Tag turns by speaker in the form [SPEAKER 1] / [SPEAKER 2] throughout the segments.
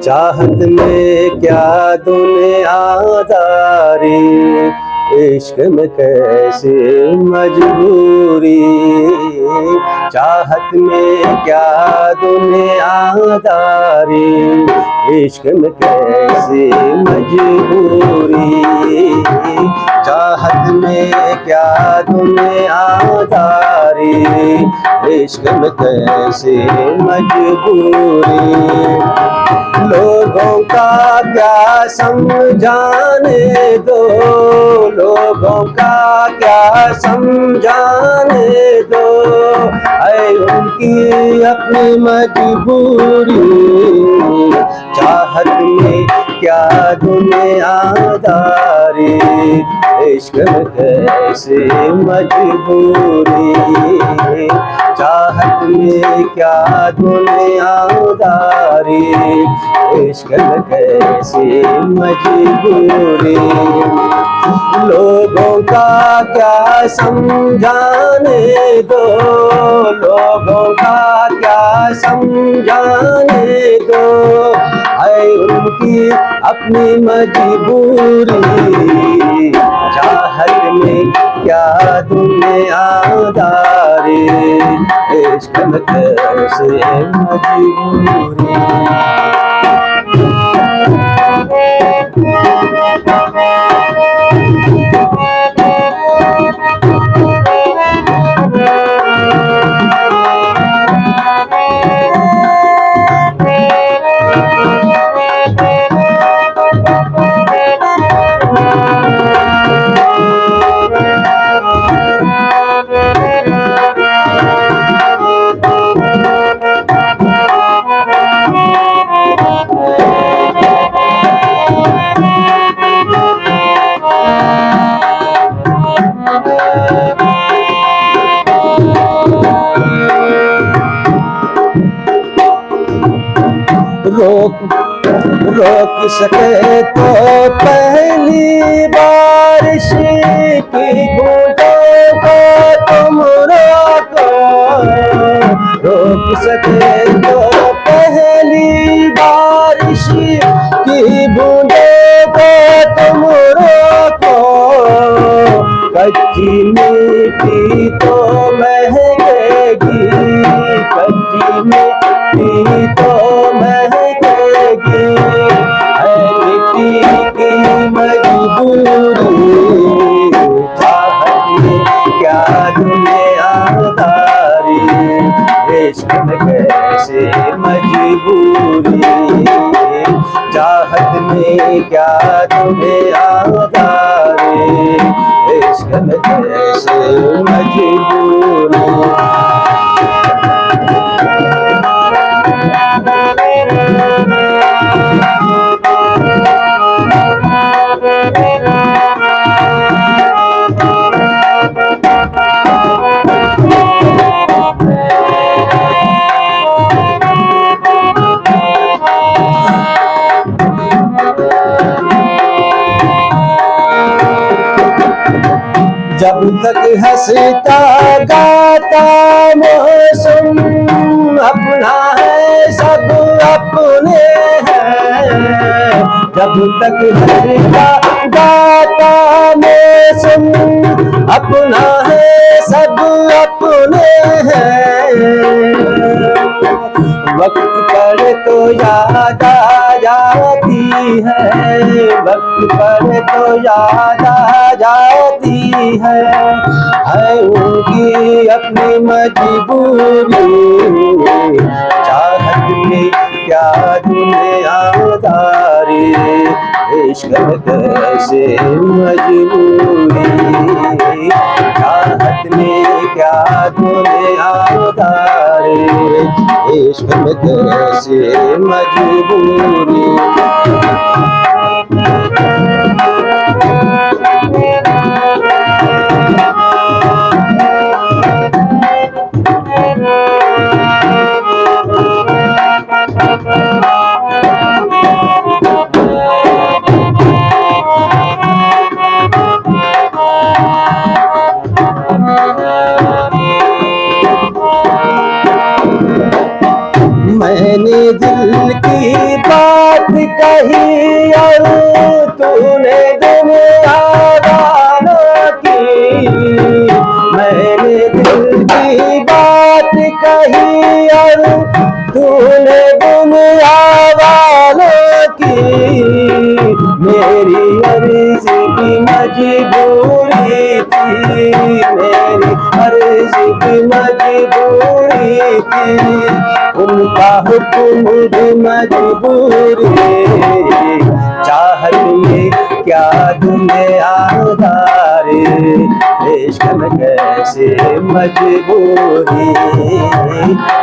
[SPEAKER 1] चाहत में क्या दुनियादारी, इश्क में कैसे मजबूरी। चाहत में क्या दुनियादारी, इश्क में कैसे मजबूरी। चाहत में क्या दुनियादारी, इश्क में कैसे मजबूरी। लोगों का क्या समझाने दो, लोगों का क्या समझाने दो, है उनकी अपनी मजबूरी। चाहत में क्या दुनियादारी, इश्क में कैसे मजबूरी। चाहत में क्या दुनियादारी, इश्क में कैसे मजबूरी। लोगों का क्या समझाने दो, लोगों का क्या समझाने दो, है उनकी अपनी मजबूरी। चाहत में क्या दुनियादारी, इश्क में कैसे मजबूरी। रोक सके तो पहली बारिश की बूंदों को तुम रोको। रोक सके तो पहली बारिश की बूंदों को तुम रोको। कच्ची मिट्टी तो महकेगी, कच्ची मिट्टी तो महकेगी, है मिट्टी की मजबूरी। चाहत में क्या दुनियादारी, इश्क में कैसे मजबूरी। चाहत में क्या दुनियादारी, इश्क में कैसे मजबूरी। जब तक हंसता गाता मौसम अपना है, सब अपने हैं। जब तक हंसता गाता मौसम अपना है, सब अपने हैं। वक्त पर तो याद आ जाती है, वक्त पर तो याद आ जाती है उनकी अपनी मजबूरी। चाहत में क्या दुनियादारी, इश्क में कैसे मजबूरी। चाहत में क्या दुनियादारी, इश्क में कैसे मजबूरी। बात कही और तूने दुनिया वालों की, मैंने दिल की बात कही और तूने दुनिया वालों की, मेरी अर्ज़ी की मजबूरी थी, मेरी अर्ज़ी की मजबूरी थी, उनका हुक्म भी मजबूरी, चाहत में क्या दुनियादारी, इश्क में कैसे मजबूरी,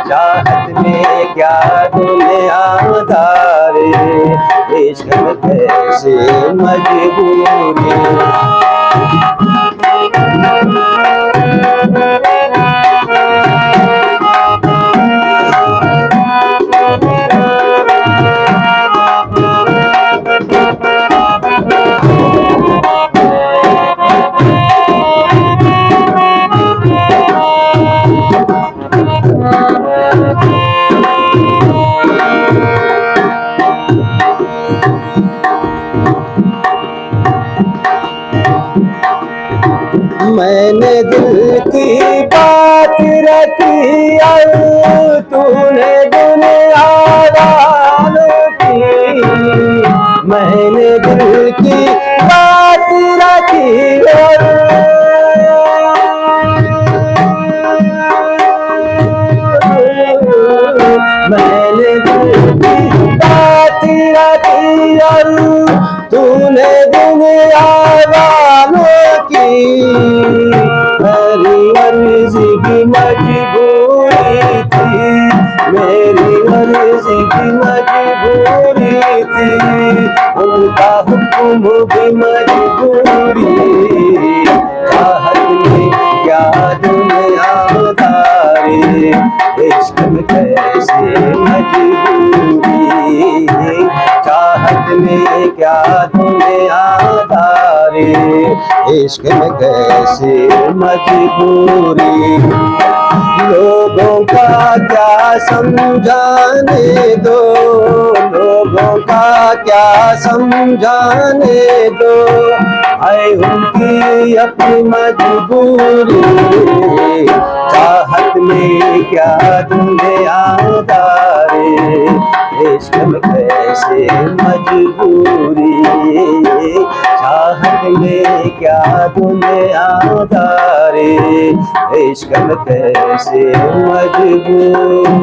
[SPEAKER 1] चाहत में क्या दुनियादारी, इश्क में कैसे मजबूरी। मैंने दिल की बात रखी और तूने दुनिया वालों की, मैंने दिल की बात रखी और मैंने दिल की बात रखी और तूने दुनिया वालों की, मेरी अर्ज़ी की मजबूरी थी, मेरी अर्ज़ी की मजबूरी थी, उनका हुक्म भी मजबूरी, चाहत में क्या दुनियादारी, इश्क में कैसे मजबूरी, चाहत में क्या दुनियादारी, इश्क में कैसे मजबूरी। लोगों का क्या समझाने दो, लोगों का क्या समझाने दो, है उनकी अपनी मजबूरी, चाहत में क्या दुनियादारी, इश्क में कैसे मजबूरी, चाहत में क्या दुनियादारी, इश्क में कैसे मजबूरी।